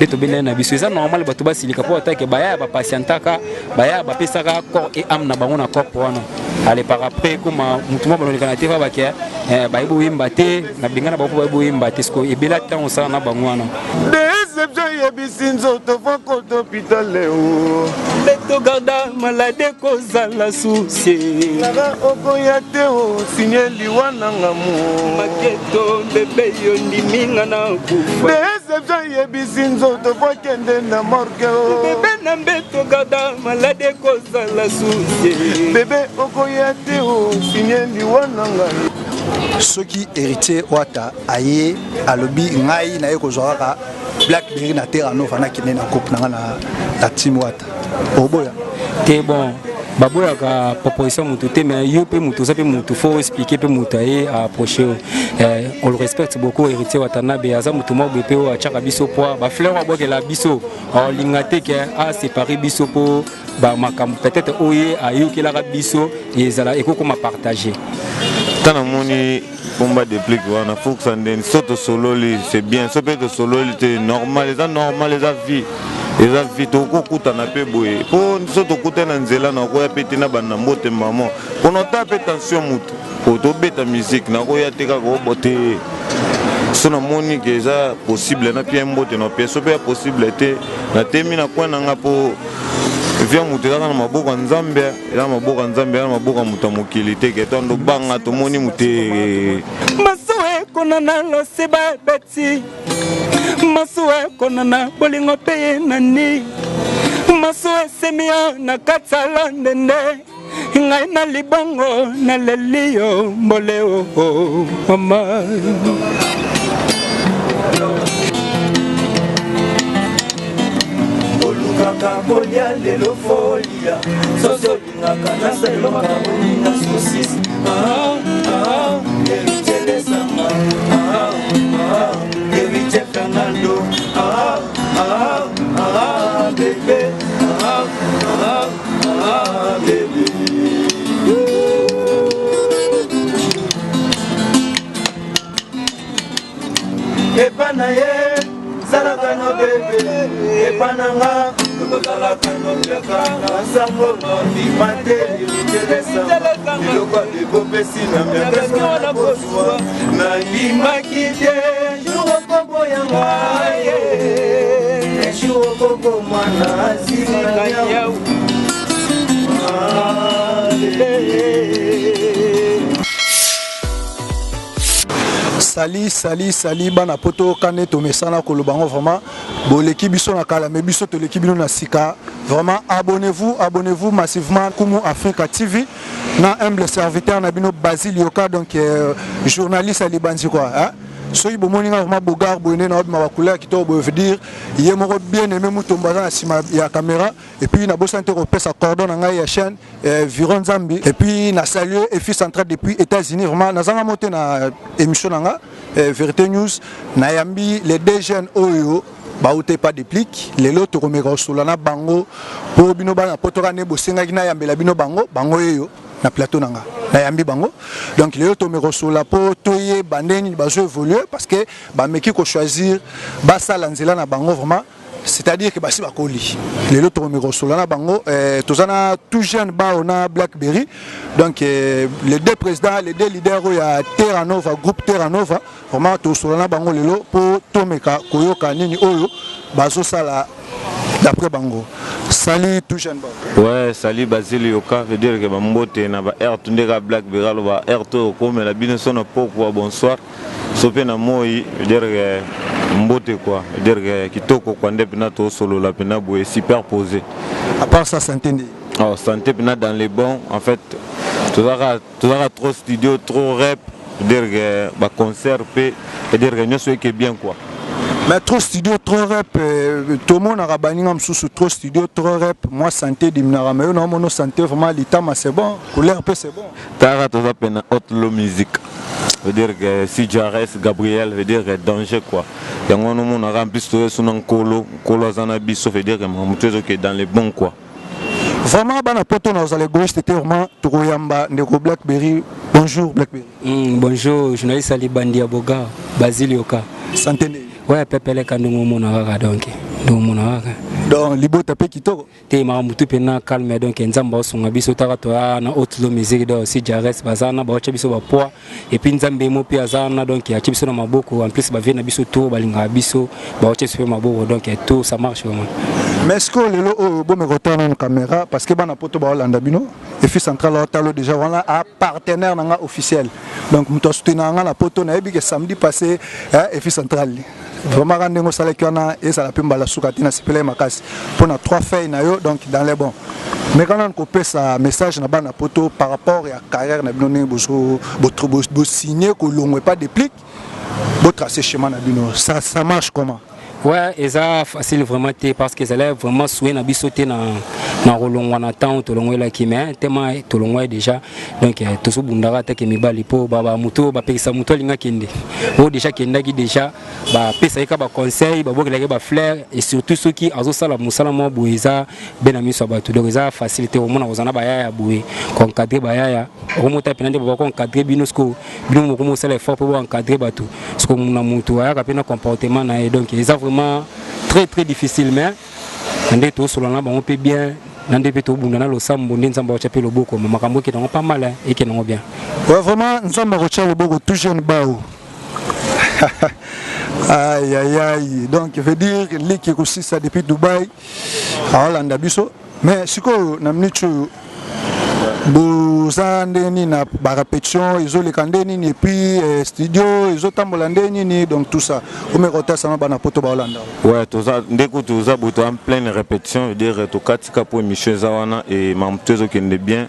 pe to bena na biso eza normal bato basilika po atake baya ba patientaka baya ba pesaka corps et âme na bango na corps wana ale par après comme mutuma ba nolika na te fa ba ke ba ibo yimba te na bingana ba po ibo yimba te sko ebela tan osala na bango wana déception yebisinzo to foko to hôpital leo beto garda malade kozala souci nanga okoya te o signé liwana ngamu maketo bebe yo ndiminga na kufa déception yebisinzo to fokende na morgue o bebe na beto garda malade kozala souci bebe okoya te o signé liwana ngamu soki héritier wata aye alobi ngai na yeko zoraka Blackberry na terre no fana kine na coupe na team wata oboya te bon baboya ka proposition mutu te mais yo pe mutu ça pe mutu faut expliquer pe mutu aye approcher on le respecte beaucoup héritier watana be aza mutu mo bepe o achaka biso poa ba fleur wa boke la biso o lingate ke a séparer biso po ba makam peut-être oye ayo ke la biso ezala ekoko ma partager tana moni combat de plique wana faut que ça ndeni soto sololi c'est bien so peut sololi c'est normal les vie to ko kutana pe boye po soto kutana nzela na ko ya peti na bana mbote maman kono tape tension mutu ko to beta musique na ko ya teka ko bote sona moni que ça possible na pia mbote na pia so pe possible te na temi na kwa nga po via mutela na maboko nzambe na maboko mutamukili te ke tondo banga to moni mute masoe konana lo seba beti masoe konana bolingo pe nani masoe semia na katsala ndende ngai na libongo na lelio mboleo mama Cambodia lelo folia soso ngaka na selo makaboni na sosis Eriche Samba Eriche Fernando bébé bébé Epanaye Salakano bébé Epananga Salakano Biakana Sango Nondi Mate Teresa Ilokwa Bebopesi na Miakana na Bosua Na Limakide Juro Kobo Yangaye Juro Kobo Mwana Zina Yau Sali bana poto kane to mesana ko lo bango vraiment boleki biso na kala mais biso to leki bino na sika vraiment abonnez-vous massivement Kumu Africa TV na humble serviteur na bino Basile Yoka donc journaliste alibanzi quoi hein soyi bomoni nga vraiment bogar boné na ma couleur qui to veut dire yemoko bien aimé mutomba na sima ya caméra et puis na bossa inter sa cordon na ngai ya chaîne Viron Zambi et puis na saluer et fils central depuis États-Unis vraiment na zanga monter na émission nga Vérité News na yambi les deux jeunes oyo baute pas déplique les lots romero solana bango po bino bana potoka ne bosenga na yambela bino bango yo na plateau nanga na yambi bango donc les autres me reçola po toye bandeni bazo évoluer parce que ba meki ko choisir ba sala nzela na bango vraiment c'est-à-dire que basi bakoli les autres me reçola na bango tozana tout jeune ba ona Blackberry donc les deux présidents les deux leaders ya Terra Nova groupe Terra Nova vraiment tozola na bango lelo po tomeka koyoka nini oyo bazo sala d'après bango. Salut tout jeune ba. Ouais, salut Basile Yoka, veut dire que Bambote na ba air tundeka Blackberry ba air to comme la bino sona poko bonsoir. Sopé na moi, veut dire que Mbote quoi, veut dire que kitoko kwande pina to solo la pina boé superposé. À part ça santé. Oh, santé pina dans les bons en fait. Tout ça trop studio, trop rap, veut dire que ba concert veut dire que nous sommes bien quoi. Mais trop studio, trop rap, tout le monde a rabani sous trop studio, trop rap, moi santé dimnara, mais non mon santé vraiment l'état c'est bon, couleur c'est bon. Tara tout ça peine haute lo musique. Veut dire que si Jares Gabriel veut dire que danger quoi. Et on a rempli tout ça sur colo zanabiso veut dire que mon truc dans les bons quoi. Vraiment bana poto na aux gauche c'était vraiment Togoyamba ndeko Blackberry. Bonjour Blackberry. Bonjour, journaliste Ali Bandia Boga, Basile Yoka. Santé. Ouais, pepele kandungu mona kaka donc. donc mon donc libo tapé kitoko te maramutu pena calme donc nzamba osonga biso taka to na haute lo musique do aussi Jares bazana ba biso ba poids et puis nzambe mo pe azana donc ya biso na maboko en plus ba vient na biso tour balinga biso ba biso maboko donc tout ça marche vraiment. mais est-ce que le bon me retourne en caméra parce que bana poto ba Hollanda bino et fils central hôtel déjà voilà un partenaire nanga officiel donc muto soutenir na poto na ebi que samedi passé et fils central vraiment rendre sala kiona et ça la pemba la soukatina sipele makasi pour na 3 feuilles na yo donc dans les bons mais quand on copie ça message na bana poto par rapport à carrière na bino bozo votre signer que l'on pas déplique votre tracé chemin na bino ça marche comment? Ouais, et ça facile vraiment parce que ça lève vraiment souhait na bisoté na rolongo na temps to longo la qui mais tellement to longo déjà donc to so bundara ta ke mibali po baba muto ba pesa muto linga kende o déjà kenda ki déjà ba pesa ka ba conseil ba bokela ba fleur et surtout ceux qui azo sala musala mo boeza benami so ba to donc ça facilité au mona ozana ba ya boé kon cadrer ba ya o mota penande ba kon cadrer binosko bino mo ko mo sala fort pour encadrer ba tout parce que mon muto ya ka pena comportement na donc ça très très difficile mais ndé to solo na on peut bien ndé peto bundana lo sambo ndé nzamba chape lo boko makambo ki dans pas mal et qui non bien ouais vraiment nzamba chape lo boko tout jeune bao aïe aïe aïe donc je veux dire l'équipe qui aussi ça depuis Dubaï à Hollande biso mais siko na mnichu bozandeni na ba répétition iso le kandeni et puis studio iso tambolandeni ni donc tout ça au merota ça na poto ba Hollande ouais tout ça ndeko tout ça boto en pleine répétition veut dire to katika pour émission zawana et mamtezo qui est bien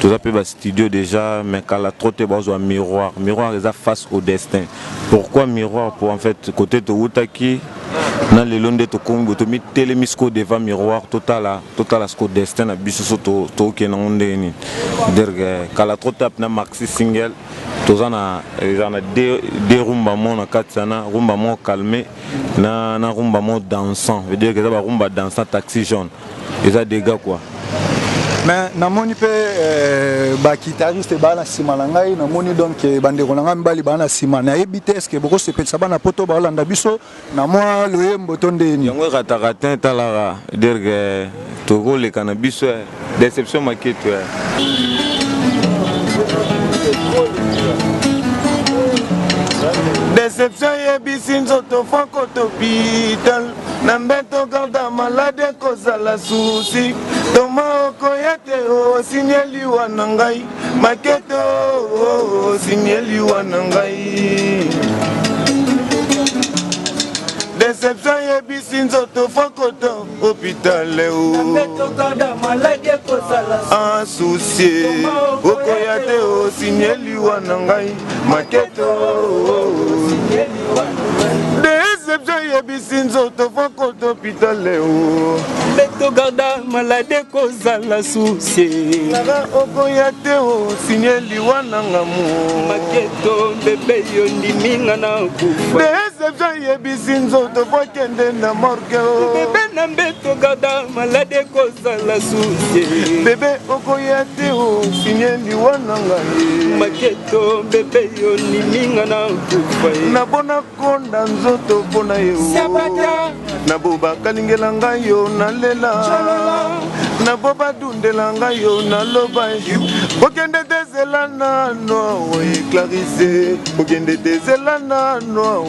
tout ça peut ba studio déjà mais kala trotte bazo miroir les a face au destin pourquoi miroir pour en fait côté to utaki dans les londes to kongo to mi télémisco devant miroir total sco destin na biso to ke na ondeni derge kala trotte na maxi single tozana des rumba mon na katsana rumba mon calmé na rumba mon dansant veut dire que ça va rumba dansant taxi jaune et ça des gars quoi mais na moni pe ba guitariste ba na sima na ngai na moni donc bandeko na ngai mbali ba na sima na ebite est-ce que boko sepelisa ba na poto ba Hollanda biso na moi loyembo tondeni yango rataratin talara dire que toko le cannabis déception maquette déception yebisi nzoto foko topital na mbeto garda malade kozala susi toma okoya te osinyeliwa na ngai maketo osinyeliwa na ngai déception yebisi nzoto foko to hôpital associé okoya te osinyeliwa na ngai maketo déception yebisi nzoto foko to hôpital beto garda malade kozala souci okoya te osinyeliwa na ngamu maketo bebe yo ndiminga na kufa déception yebisi nzoto fokende na morgue bebe na beto garda malade kozala souci bebe okoya te osinyeliwa na ngai maketo bebe yo ndiminga na kufa na bona konda nzoto pona yo na boba kalingela ngai yo na lela na boba dundela ngai yo na loba okende tezela na no Clarisse okende tezela na no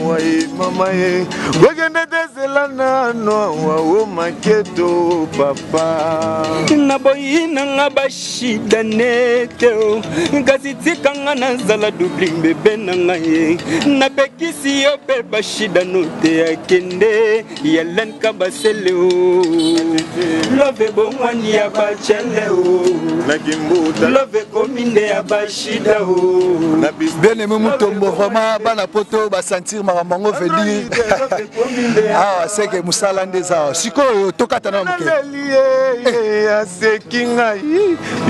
mama ye okende tezela na no o maketo papa na boyina nga bashida neto kasi tikanga na zala dubling bebe na ngai na bekisi yo pe bashida note akende yalen kabasele o love bongwani ya bachele o na kimbuta love kominde ya bashida o na bis bien aimé mutombo vraiment bana poto ba sentir makambo veut dire ah c'est que musala ndeza sikoyo tokata na mke asekinga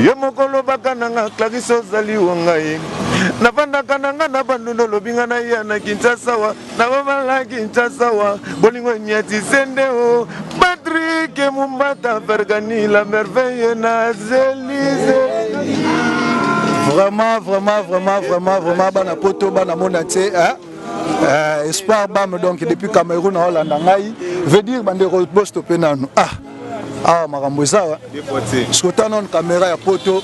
yo mokolo bakana nga Clarisse ozali wangai navandaka na nga na bandundo lobinga na ya na Kinshasa wa na bamala Kinshasa wa bolingo nyati sende o Patrick Mumbata Fergani la merveille na Zélise vraiment bana poto bana monate hein Espoir Bam donc depuis Cameroun à Hollande veut dire bandero boss to penano makambo eza parce que tant une caméra ya poto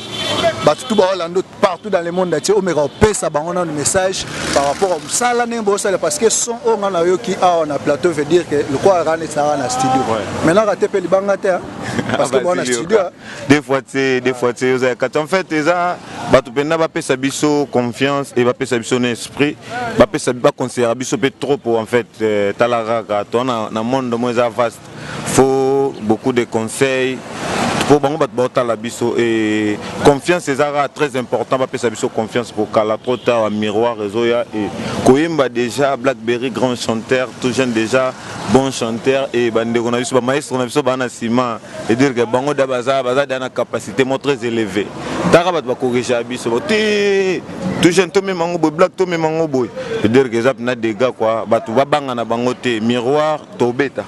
tout ba Hollande partout dans le monde ati omeka opesa bango na message par rapport au sala nembo sala parce que son on a yo ki on a plateau veut dire que le quoi rane ça na studio maintenant raté pe libanga te parce que bon na studio des fois c'est quand en fait eza batu penda ba pesa biso confiance et ba pesa biso esprit ba pesa ba considérer biso pe trop pour en fait talaraka ton na monde moins vaste faut beaucoup de conseils pour bango bat la biso et confiance c'est très important ba pesa biso confiance pour kala trop tard miroir réseau ya et Koyemba déjà Blackberry grand chanteur tout jeune déjà bon chanteur et bande on a biso ba maestro na biso bana sima et dire que bango da baza dans capacité très élevée tara bat ba corriger biso tout jeune to même mango boy black to même mango boy et dire que ça na dégâts quoi ba tu ba banga na bango te miroir to beta.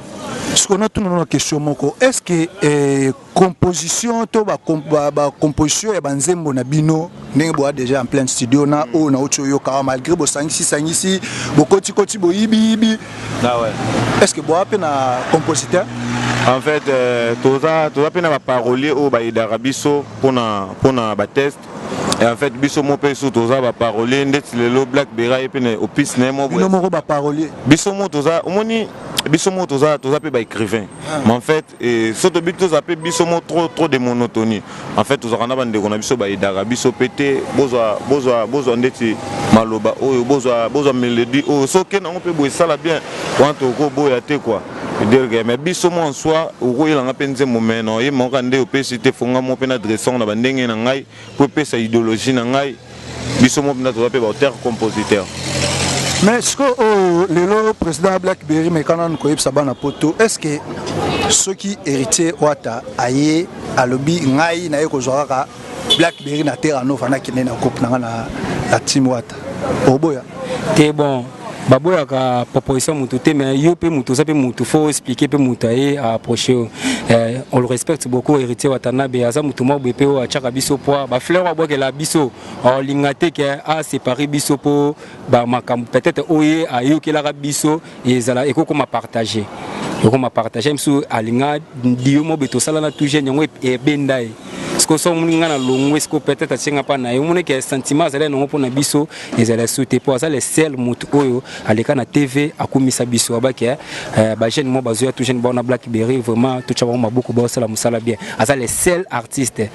Ce qu'on a tout une question moko est-ce que composition to ba composition et banzembo na bino ndenge boa déjà en plein studio na o na ocho yo ka malgré bo sangisi bokoti bo ibi est-ce que boa pe na compositeur en fait toza pe na ba parolier o ba idara biso pona ba test et en fait biso mo pe so toza ba parolier ndeti lelo Blackberry pe na opis na mo bino mo ba parolier biso mo toza omoni biso mo toza pe ba écrivain mais en fait soto bito pe biso mo trop de monotonie en fait toza kana bande ko na biso ba idara biso pété bozwa ndeti maloba oyo bozwa mélodie o so ke na on peut boy sala bien quand ko boya te quoi dire mais biso mo en soi o yela nga penze momeno ye mo kande o pesite fonga mo pe na dressong na bandenge na ngai pour pesa idéologie na ngai biso mo na toza pe ba auteur compositeur. Mais est-ce que le président Blackberry mais quand on connaît Sabana poto est-ce que ceux qui héritiers Ouata aye à lobby ngai na yeko zoraka Blackberry na terre no fana kine na coupe na team Ouata oboya te bon baboya ka proposition mutu te mais yo pe mutu ça pe mutu faut expliquer pe mutu à approcher on le respecte beaucoup héritier Watanabe aza mutu mo bepe o achaka biso poa ba fleur wa boke la biso o lingate ke a séparer biso po ba makam peut-être oye ayo ke la biso et zala eko ko ma partager eko ma partager mso alinga dio mo beto sala na tout jeune ngo e bendai ce que son munga na longo est-ce que peut-être atinga pa na yo mone ke sentiment zala no po na biso et zala souté po ça les sel mutu oyo aleka na TV akumisa biso abake ba jeune mo bazoya tout jeune bona Blackberry vraiment tout chaba ma beaucoup ba sala musala bien asa les seuls artistes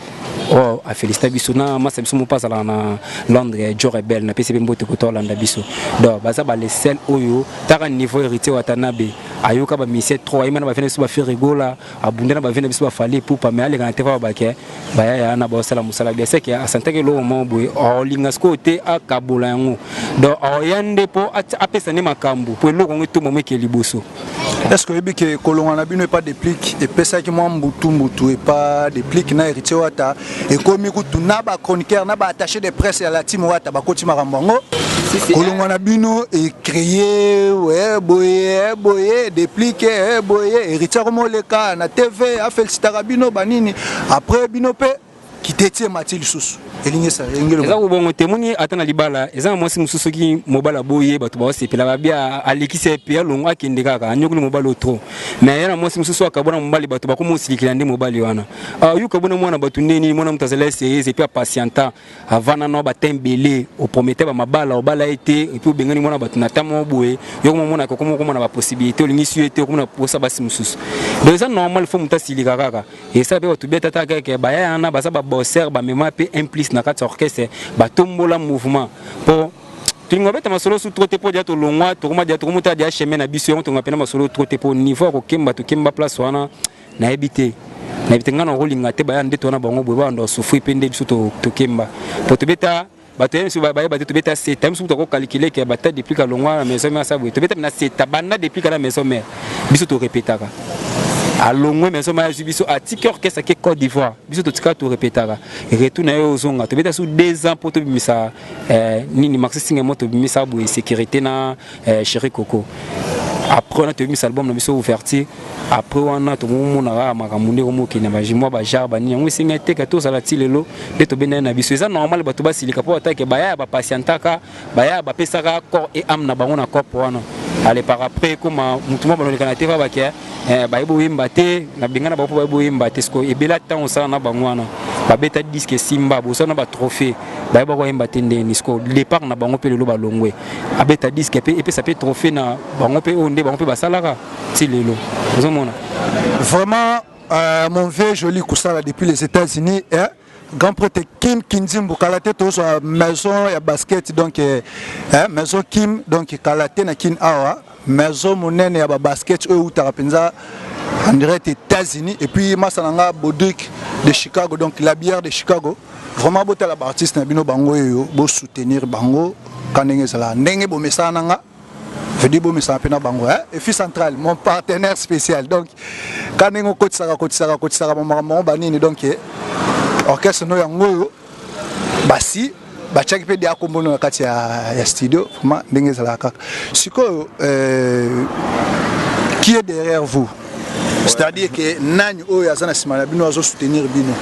oh a féliciter biso na masa biso mo pas ala na Londres Joe Rebel na PCB mbote ko to landa biso donc baza ba les seuls oyo taka niveau héritier Watanabe ayoka ba mission 3 imana ba fene so ba faire rigola abundana ba fene biso ba fali pour pas mais aleka na TV abake baya ya na ba sala musala bien c'est que asante ke lo mo boy o linga skote akabola yango donc o yande po apesa ne makambu pour le kongo tout moment ke liboso est-ce que ebi ke kolonga na bino pas déplique et pesa ki mo mbutu et pas déplique na héritier Wata et komi kutu na ba chroniqueur na ba attaché de presse à la team Wata ba koti makambango kolonga na bino et créer boye déplique boye héritier mo le ka na TV a féliciter bino banini après bino pe qui tétie Mathilde Soussou elingi ça ngelo eza ubongo temoni atana libala eza mwasi mususu ki mobala boye bato ba sepela ba bia alikise pe longo akende kaka anyokuli mobala trop mais yana mwasi mususu akabona mobali bato ba komo silikila ndi mobali wana yuko bona mwana bato ndeni mwana mutazela sérieux et puis patienta avana no ba tembele au prometteur ba mabala obala été et puis bengani mwana bato na tamo boye yoko mona ko komo na ba possibilité olingi suete ko na posa basi mususu donc ça normal faut mutasilika kaka et ça be bato beta ta kaka ba yana ba sa ba bosser ba mema pe implice na kati orchestre batombola mouvement pour Tingobeta masolo sous trop pour dia to longwa to koma dia to muta dia chemin na biso on to ngapena masolo trop pour niveau ko kemba to kemba place wana na ebité ngana rolinga te ba ndeto na bango boye ba ndo souffrir pende biso to kemba pour to beta bato su ba ba to beta c'est time su to ko calculer que bata depuis ka longwa na maison mais ça boye to beta na c'est tabana depuis ka la maison mère biso to répétaka alongwe mais soma biso atiki orchestre ke Côte d'Ivoire biso to tika to répétara retourna yo zonga to beta sous 2 ans pour to bimisa nini Maxi Singa moto bimisa bo sécurité na Chéri Coco après on a mis album na biso ouverture après on a tout monde na makamunde ko mokina ba jimwa ba jarba ni ngo singa te ka to sala tilelo de to bena na biso eza normal ba to ba silika po atake ba ya ba patientaka ba ya ba pesaka corps et âme na bango na corps wana allez par après comme mutuma ba lekana te ba ke ba ibo yimba te na bingana ba po ba ibo yimba te sko e bela temps ça na bango wana ba beta disque simba bo ça na ba trophée ba ibo ko yimba te ndeni sko départ na bango pe lelo ba longwe abeta disque et puis ça peut trophée na bango pe onde bango pe ba salaka ti lelo vous mona vraiment mon vieux joli Kusala depuis les États-Unis grand prêtre Kim Kinzimbu Kalate to so maison ya basket donc maison Kim donc Kalate na kin awa maison monene ya basket au utarapenza en direct États-Unis et puis masananga Bodrick de Chicago donc la bière de Chicago vraiment boté la artiste na bino bango yo bo soutenir bango kanenge sala ndenge bo mesananga je dis bon mais ça pena bango et fils central mon partenaire spécial donc kanenge kotisaka mon banini donc orchestre no yango basi bachaki pe dia kombono kati ya studio vraiment ndenge sala kaka siko qui est derrière vous? C'est-à-dire que Nani Oyazana Simana Bino a soutenir Bino.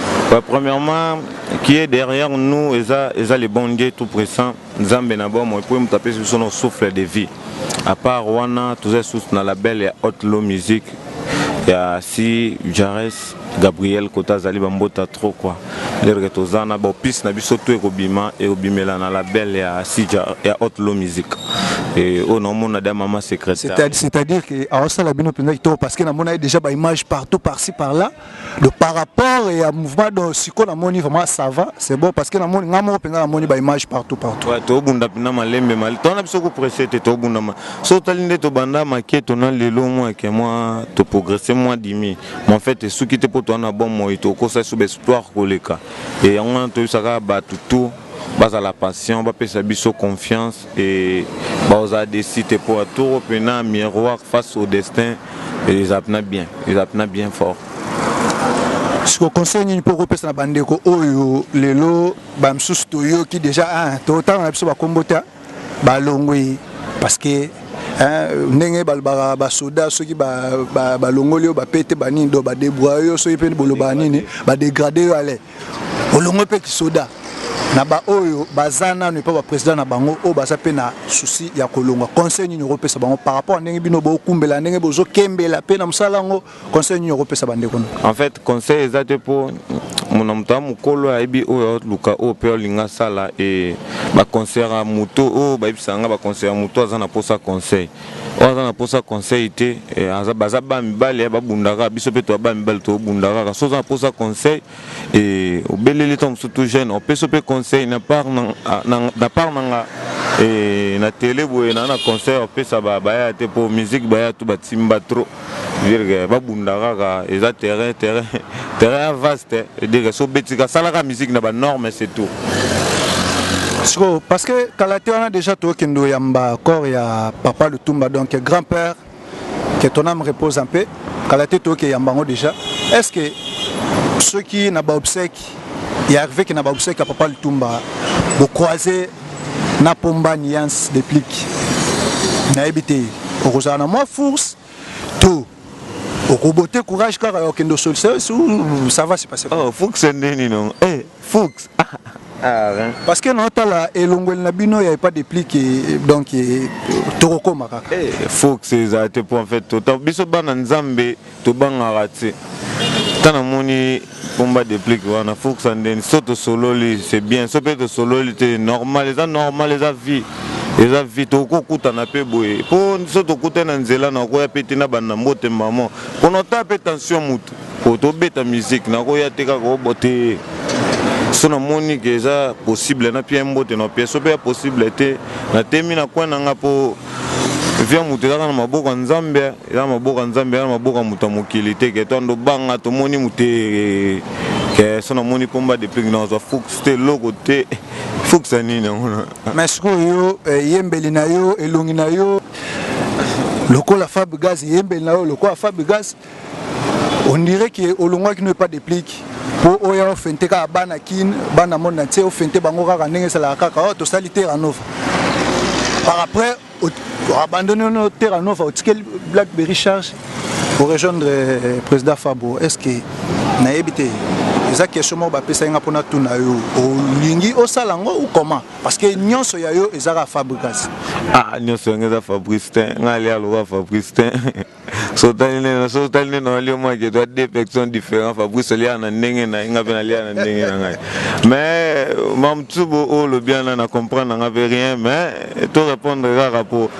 Premièrement, qui est derrière nous, ils ont les bons dieux tout pressants. Nous avons bien d'abord, moi, pour me taper sur son souffle de vie. À part Rwanda, tous les sous dans la belle et haute low musique. Il y a Si, Jares, Gabriel, Kota, Zali, Bambota, trop quoi. Les retozana, bon, piste, n'a biso tout Robima et Robimela dans la belle et à Si, et à haute low musique. Et au nom on a des mamans secrétaires. C'est-à-dire que alors ça la bino parce que on a déjà des images partout par-ci par-là. Donc par rapport et à mouvement donc si qu'on a moni vraiment ça va, c'est bon parce que on a moni ngamo penga moni des images partout. Ouais, to bunda pina malembe mal. Ton a biso ko pressé to bunda ma. So talinde to banda maquette on a lelo moi que moi to progresser moi dimi. Mais en fait ce qui était pour toi na bon moi to ko ça sous histoire koleka. Et on a to ça ba tout base à la passion, bas pesa biso confiance et bas a décidé pour tout un miroir face au destin et ils apprennent bien fort. Ce qu'on conseille pour repérer la bande ko oyo lelo bamsus toyo qui déjà total na biso ba kombota ba longwe parce que ndenge ba soda ceux qui ba longolio ba pété ba nini do ba débroyo ceux qui pe boloba nini ba dégrader aller olongo pe ki soda na ba oyo bazana ne pas ba président na bango o baza pe na souci ya kolonga conseil ni européen sa bango par rapport à ndenge bino bo kumbela ndenge bozo kembela pe na musalango conseil ni européen sa bande kono en fait conseil ezate pour mon amta mukolo aibi o luka o pe linga sala et ba concert a muto o ba ibisanga ba concert muto azana posa conseil azana posa conseil te baza ba mibale ba bundaka biso pe to ba mibale to bundaka so za posa conseil et obelele tom surtout jeune on peut so pe conseil na part na et na télé boye na concert on peut ça ba ya te pour musique ba ya tout ba timba trop dire ba bundaka eza terrain vaste et dire so betika sala ka musique na ba norme c'est tout. Parce que Kalate on a déjà tout kendo yamba corps ya papa Lutumba donc grand-père que ton âme repose un peu Kalate tout yamba déjà est-ce que ceux qui n'a pas obsèque il y arrivé qui n'a pas obsèque à papa Lutumba vous croisez na pomba nuance de plique na habité au rosana moi force tout au roboté courage car kendo sol ça va se passer oh Fuchs ndeni non Fuchs parce que non la elongol na bino y a pas de pli qui donc toroko makaka faut que c'est été pour en fait tout biso bana nzambe to banga raté tana moni combat de pli wana faut que ça ndeni soto sololi c'est bien so peut solo c'est normal les avis to ko kutana pe boye po soto kutana nzela na ko ya petina bana mbote maman pour nota pe tension mutu pour to beta musique na ko ya teka ko bote sona moni que ça possible na pia mbote na pia so pe possible te na temi na kwa na ngapo via mutela na maboko nzambe ya maboko nzambe ya maboko mutamukili te ke tondo banga to moni mute que sona moni pomba de ping na zo Fuchs te logo te Fuchs ani na ngona mais ko yo yembeli na yo elongi na yo lokola Fab Gaz yembeli na yo lokola Fab Gaz on dirait que olongwa qui ne pas de plique pour oya fente ka bana kin bana mona te o fente bango ka ndenge sala kaka to salité ranova par après abandonner nos terrains nova au ticket Blackberry charge pour rejoindre le président Fabo. Est-ce que na ebité eza question mo ba pesa nga pona tuna yo olingi osalango ou comment parce que nyonso ya yo ezaka fabrication nyonso ngeza Fabrice ngali alo Fabrice so tali na lio moi je dois deux personnes différentes Fabrice lia na ndenge na nga bena lia na ndenge na ngai mais mam tubo o le bien na comprendre nga rien mais to répondre rapport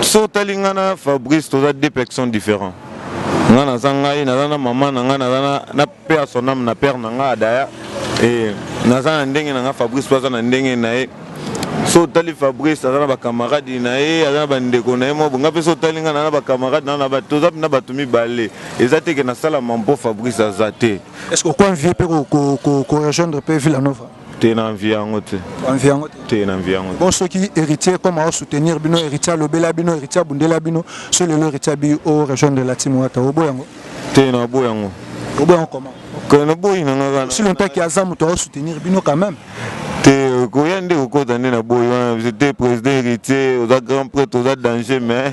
so tali ngana Fabrice to deux personnes différentes ngana sangai na na mama na ngana na père son âme na père na nga daya et na sana ndenge na nga Fabrice pas na ndenge na e so tali Fabrice na ba camarade na e na ba ndeko na e mo nga pe so tali ngana na ba camarade na ba to na ba tumi balé ezate ke na sala mambo Fabrice azate est-ce que quoi envie pe ko rejoindre pe Villanova tena enviango te tena enviango bon ceux qui héritier comment soutenir bino héritier lobela bino héritier bundela bino sur le héritier bi au rejoindre la team wata oboyango tena boyango comment kana boyina ngana si longtemps qu'il y a zamu to soutenir bino quand même te koyande kokota na boyana j'étais président héritier aux grand prêtre aux danger mais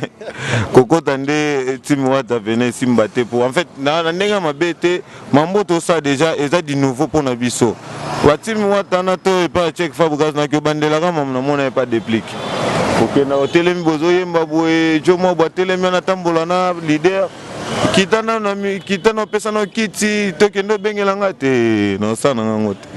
kokota nde team wata venait simbate pour en fait na ndenga mabete mamboto ça déjà eza du nouveau pour na biso wa team wata na to e pas check Fabregas na ke bandela ka mam na mona pas déplique OK na hotel mbozo yemba boye jomo ba telemi na tambola na leader kitana pesa na kiti to kendo bengelanga te no sana ngote.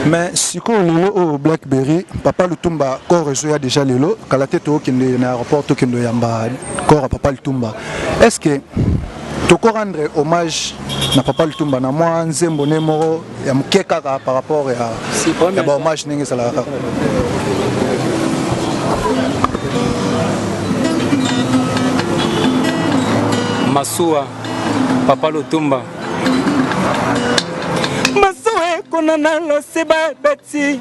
Mais si on au Blackberry, Papa Lutumba, corps réseau déjà lelo, kalate to kende na aéroport to kendo yamba corps Papa Lutumba. Est-ce que to rendre hommage na Papa Lutumba na moi nzembo ne moro ya mukeka par rapport à ba hommage ningi sala ka. Masua Papa Lutumba konana lo seba beti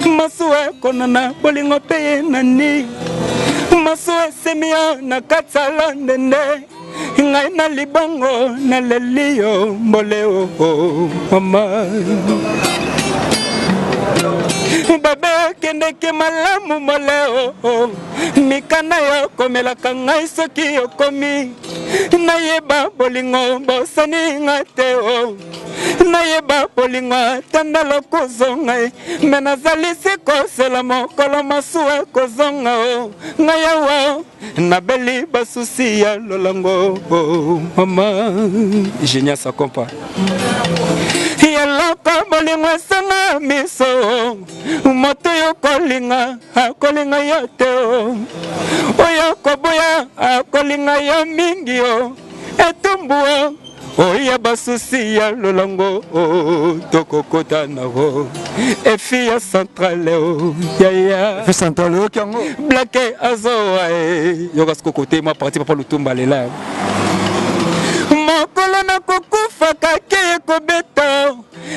masue konana bolingo peye nani masue semia na katala ndende ngai na libongo na lelio mboleo mama babe kende ke malamu moleo mikana yo komela kangai soki yo komi na yeba bolingo bosani ngateo na yeba bolingo tandalo kozonga mena zalisi kosela mokolo masuwa kozonga o ngayawa na beli basusi ya lolango mama Génia sa compa yalaka bolingo sanga miso moto yo kolinga akolinga yo te oyo koboya akolinga yo mingi o etumbu oya basusi ya lolango tokokota na ho efi ya centrale yaya efi centrale o kiango blake azoa yoka skokote ma parti Papa Lutumba lela mokolo na kokufa kake kobeta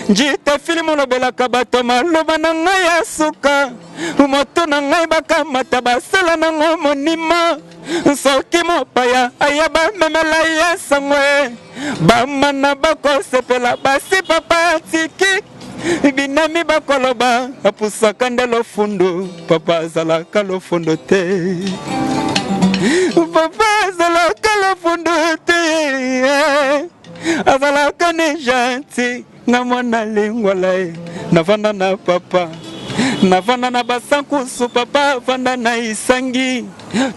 njita filimo lobelaka bato maloba na ngai ya suka moto na ngai bakamata basala nango monima soki mopaya ayaba memela ye sangwe bamana bakosepela basi papa tiki binami bakoloba apusaka nde lofundu papa azalaka lofundu te papa azalaka lofundu te azalaka ne gentil nga mwana lingwala navanda na papa navanda na basankusu papa vanda na isangi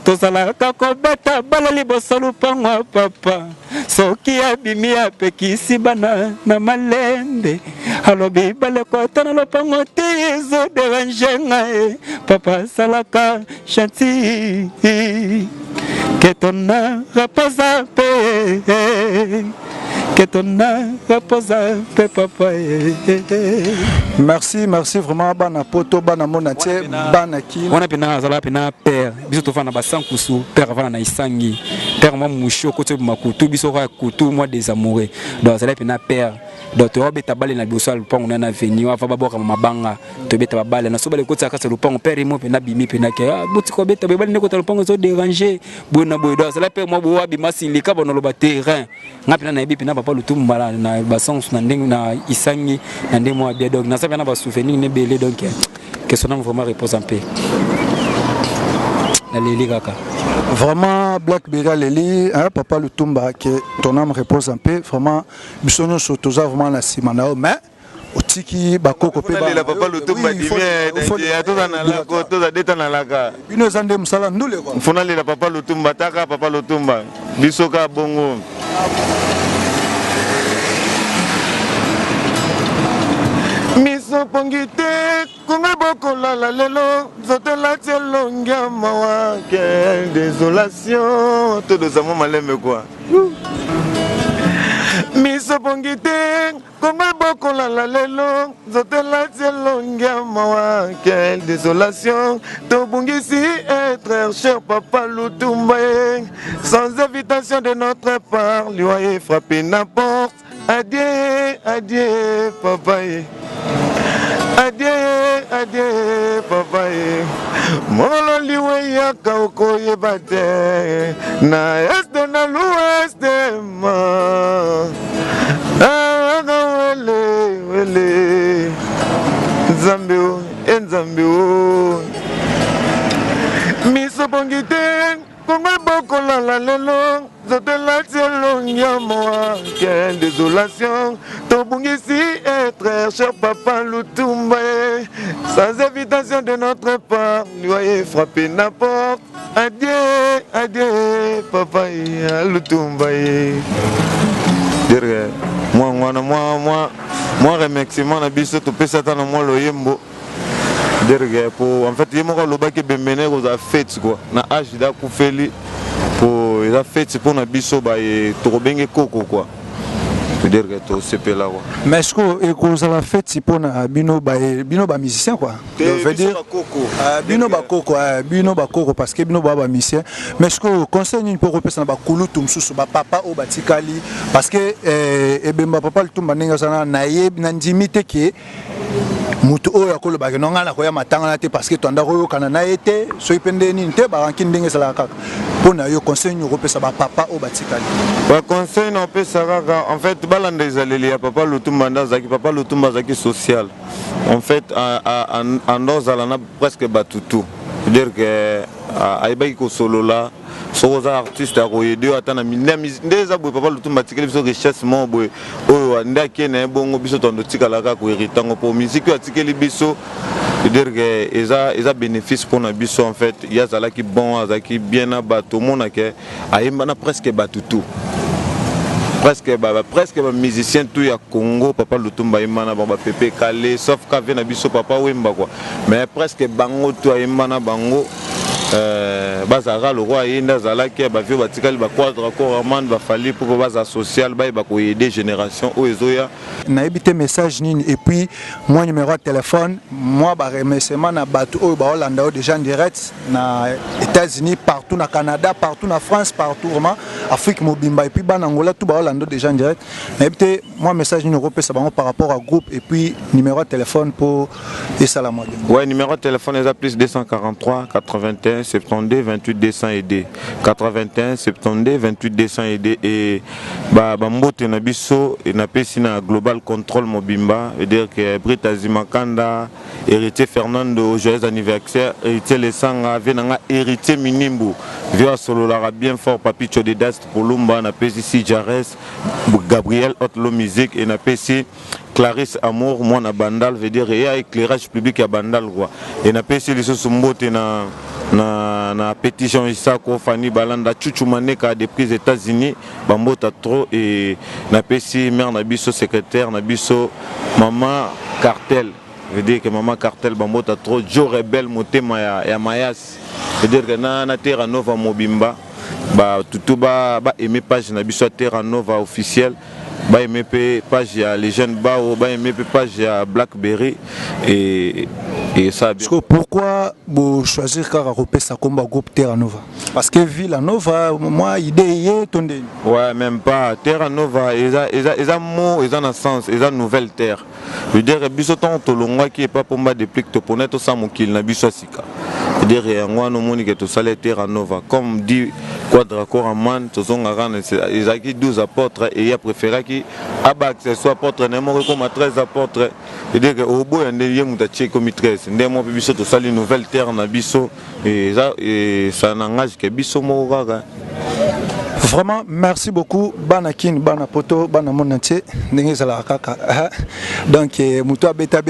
tozalaka kobeta bala liboso lupango papa soki abimi apekisi bana na malende alobi balekota na lopango te ezoderange ngai papa asalaka gentil que ton âme repose en paix. Que ton âme repose en paix, papa. Merci, merci vraiment. Bana poto, bana monatie, bana ki. On a pena zala pena père. Biso to fana basankusu, père fana na isangi. Père moi moucho kote makutu, biso ka kutu moi désamoureux. Donc zala pena père. Donc tu vas beta balé na biso lupango na avenue, ava baboka mabanga, to beta balé na so balé kote akasa lupango père mo pena bimi pena ke. Ah buti ko beta balé ne kote lupango so déranger. Bona boy donc zala père moi bo abi masilika bono lo ba terrain. Ngapina na ebi pena Papa Lutumba na basankusu na ndenge na isangi na ndenge mo abia donc na ça ba souvenir ne belé donc que son âme vraiment repose en paix. na leli kaka. Vraiment Blackberry Leli, hein, Papa Lutumba, que ton âme repose un peu. Vraiment, bisogno sotoza vraiment la simanao, mais otiki bakoko pe ba. Papa Lutumba dit bien, tout dans la côte, tout à déta na la ka. Bino zande musala ndule quoi. Fona le Papa Lutumba, taka Papa Lutumba, bisoka bongo. Miso pongite, kunga bokola la lelo, zote la tielongia mawa, quelle désolation, tout de amants malème quoi. Miso pongite, kunga bokola la lelo, zote la tielongia mawa, quelle désolation, to bongisi être cher Papa Lutumba, sans invitation de notre part, lui a frappé n'importe. Adieu, adieu, papa. Adieu, adieu, papa. Molo liwe ya kauko ye bate. Na este na l'ouest ma. Wele, wele. Nzambio, Nzambio. Miso bongite, kongo bokola la lelo. Zote la tielongia moi, quelle désolation. Ton bungisi est très cher Papa Lutumba. Sans invitation de notre part, lui a frappé n'importe. Adieu, adieu, Papa Lutumba. Moi, remerciement na biso to pesa ta na moi loyembo. Pour en fait, il m'a le bac bemene aux fêtes quoi. Na âge da kufeli. Pour les fêtes pour na biso ba et to benge koko quoi. C'est-à-dire que to CP là quoi. Mais est-ce que vous avez fait pour na bino ba musicien quoi. Veut dire koko. Bino ba koko parce que bino ba musicien. Mais est-ce que conseil ni pour repesa na ba kulutu msusu ba papa o batikali parce que ebemba papa lutumba ninga sana na yebi na ndimite ke mutu oyo akolo ba kenonga na koya matanga te parce que tanda koyo kana na été so ipende ni te ba ranki ndenge sala kaka pona yo conseil ni repesa ba papa o batikali ba conseil no pesa kaka en fait balanda ezaleli ya papa lutumba ndazaki papa lutumba zaki social en fait en dozala na presque batutu dire que aibaki ko solo là soza artiste a koyede atana ndeza boye papa lutumba tikeli biso richesse mo boye oyo ndaki na bongo biso tondo tikala ka ko héritango pour musique atikeli biso dire que eza bénéfice pour na biso en fait ya zalaki bon azaki bien na bato mona ke ayemba na presque batutu presque ba musicien tout ya Congo papa lutumba yemana ba pepe calé sauf qu'avait na biso papa wemba quoi mais presque bango tout yemana bango bazara le roi yenda zalaki ba vieux batikali ba quadre corps amande ba fali pour baza social ba ko aider génération o ezoya na ebité message nini et puis moi numéro de téléphone moi ba remerciement na bato o ba Hollande déjà en direct na États-Unis partout na Canada partout na France partout vraiment Afrique mobimba et puis ba Angola tout ba Hollande déjà en direct na ebité moi message nini européen ça par rapport à groupe et puis numéro de téléphone pour et ça la mode ouais numéro de téléphone est plus 243 81 72 28 200 81 72 28 200 et ba mbote na biso et na pesi na global control mobimba veut dire que Brita Zimakanda héritier Fernando joyeux anniversaire héritier Lesanga venanga héritier Minimbu via solo la bien fort Papicho de Dast pour Lumba na pesi si Jares Gabriel Otlo musique et na pesi Clarisse Amour moi na Bandal veut dire et éclairage public à Bandal quoi et na pesi les sumbote na pétition Isako Fanny Balanda Chuchu Maneka des prises États-Unis bambota trop et na pesi mère na biso secrétaire na biso maman cartel veut dire que maman cartel bambota trop Jo rebelle motema ya Mayas veut dire que na Terra Nova Mobimba ba tutu ba aimer page na biso Terra Nova officiel ba aimer page ya Legend Bao ba aimer page ya Blackberry et ça pourquoi vous choisir car repesa comme groupe Terra Nova parce que Villa Nova moi idée est tondé ouais même pas Terra Nova ils mot ils en sens ils nouvelle terre je veux dire biso ton tolongwa qui est pas pour moi depuis que to connaître ça mon kill na biso sika Derrière moi, nous avons dit que tout ça est Terra Nova. Comme dit Quadracor Aman, ils ont 12 apôtres et il a préféré qu'il y ait soit apôtres, comme 13 apôtres. C'est-à-dire qu'au bout, il y a des comme 13. Nous avons dit une nouvelle terre et ça n'engage que Bisso. Vraiment, merci beaucoup. Banakin, Banapoto, Banamonantier, Nengezala Kaka. Donc, Moutoua beta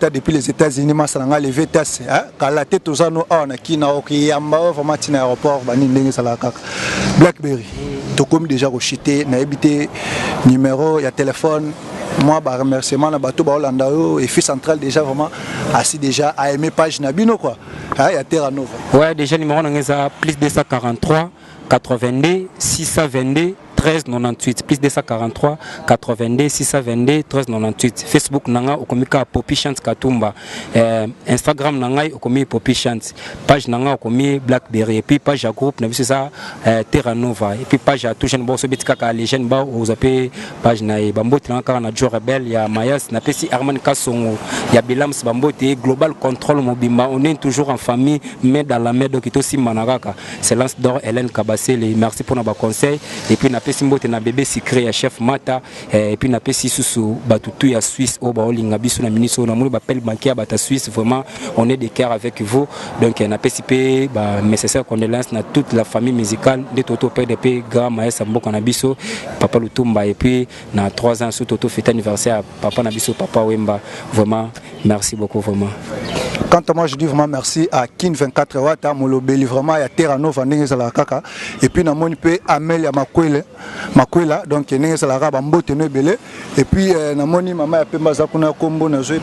depuis les États-Unis, Massalanga, les Vétas, quand la tête aux anneaux, on a qui n'a aucun yamba, vraiment, à l'aéroport, Banin Nengezala Kaka. Blackberry, tout comme déjà rechuté, n'a habité numéro, il y a téléphone. Moi, bah, remerciement à Bato Baolandao et fils central déjà vraiment assis déjà à aimer page Nabino quoi. Il y a Terra Nova. Ouais, déjà numéro Nengeza plus 243 82 622 1398 plus 243 82 622 1398. Facebook nanga okomika Poppy Chance Katumba, Instagram nanga okomi Poppy Chance, page nanga okomi Blackberry et puis page à groupe na biso ça Terra Nova et puis page à tout jeune bosso betika ka les jeunes ba aux appé page na bambote nanga na Joe Rebel ya Mayas na pesi Arman Kasongo ya Bilams bambote Global Control Mobimba. On est toujours en famille mais dans la mer donc aussi manaraka. C'est Lance d'or Hélène Kabasele. Merci pour nos conseils et puis na Simbote na bébé secret ya chef Mata et puis na pesi susu batutu ya Suisse au baolinga biso na ministre na moni bapel banquier bata Suisse. Vraiment on est de cœur avec vous donc na pesi pe ba nécessaire condoléances na toute la famille musicale de Toto PDP grand maestro Mboka na biso papa Lutumba et puis na 3 ans sous Toto fête anniversaire papa na biso papa Wemba. Vraiment merci beaucoup vraiment. Quant à moi, je dis vraiment merci à Kin 24 Wata, Molobeli, vraiment, il y a Terra Nova, Nengezala Kaka, et puis, Namoni Pe, Amelia Makwela, donc, Nengezala Raba, Mbote Nebele, et puis, Namoni, Maman Pemba Zakuna Kombo, Nazoé,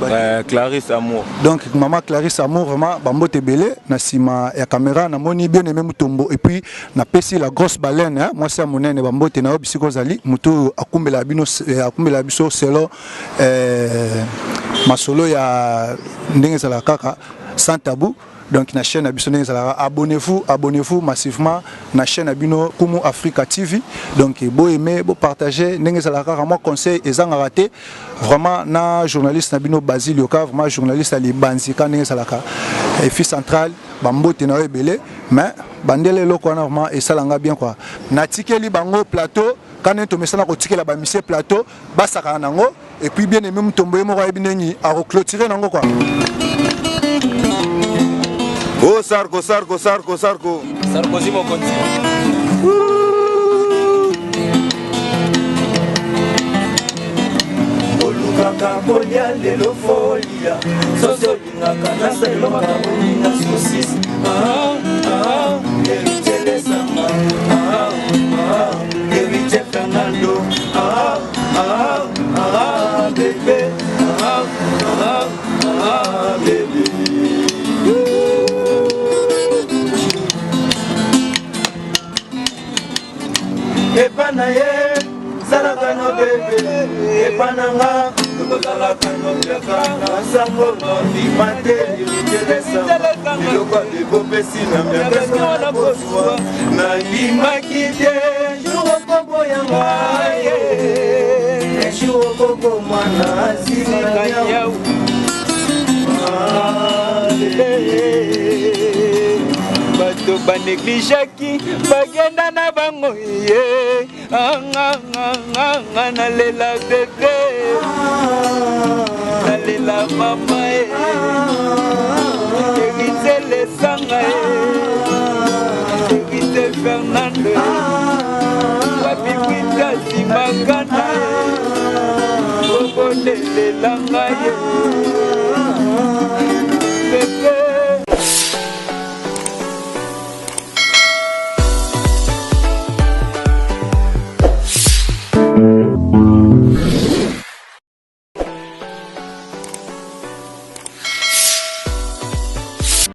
Clarisse Amour. Donc, Maman Clarisse Amour, vraiment, Mbote Bele, Nasima, et caméra, Namoni, bien aimé Moutombo, et puis, Napesi, la grosse baleine, hein, moi, c'est à mon aîné, Mbote Nao, Bissiko-Zali, Moutou, Akumbela Biso, Selo, Masolo, il y a Nengezala Kaka, sans tabou. Donc na chaîne Abisso Nengezala, abonnez-vous massivement na chaîne Abino Kumu Africa TV. Donc beau aimer, beau partager Nengezala Kaka. Moi conseil et en raté vraiment na journaliste Nabino Basile Yoka, vraiment journaliste Ali Banzika Nengezala Kaka. Et fils central Bambo Tenawe Belé, mais bandele loko na vraiment et ça langa bien quoi. Na tikeli bango plateau. Quand on met ça dans le plateau, et puis bien aimé tomber à reclôturer quoi. Oh Sarko. Sarkozy mon côté. Olukaka kolia lelo folia, sosolinga kanasa lelo makabolinga sosis. Héritier Samba, héritier Fernando, bébé, bébé. Epanaye, Salakano bébé, Epananga, Salakano Biakana, Sango, Dimate, héritier Samba, Miloko de Bopesina, Miakana, Bosua, Nagimakide, Juroko Yanga, Juroko Mana, Zingaya, bato ba neglijaki bagenda na bango ye nalela bebe nalela mama ye Héritier Lesanga ye Héritier Fernando wabibwita simagana ye obolelelanga ye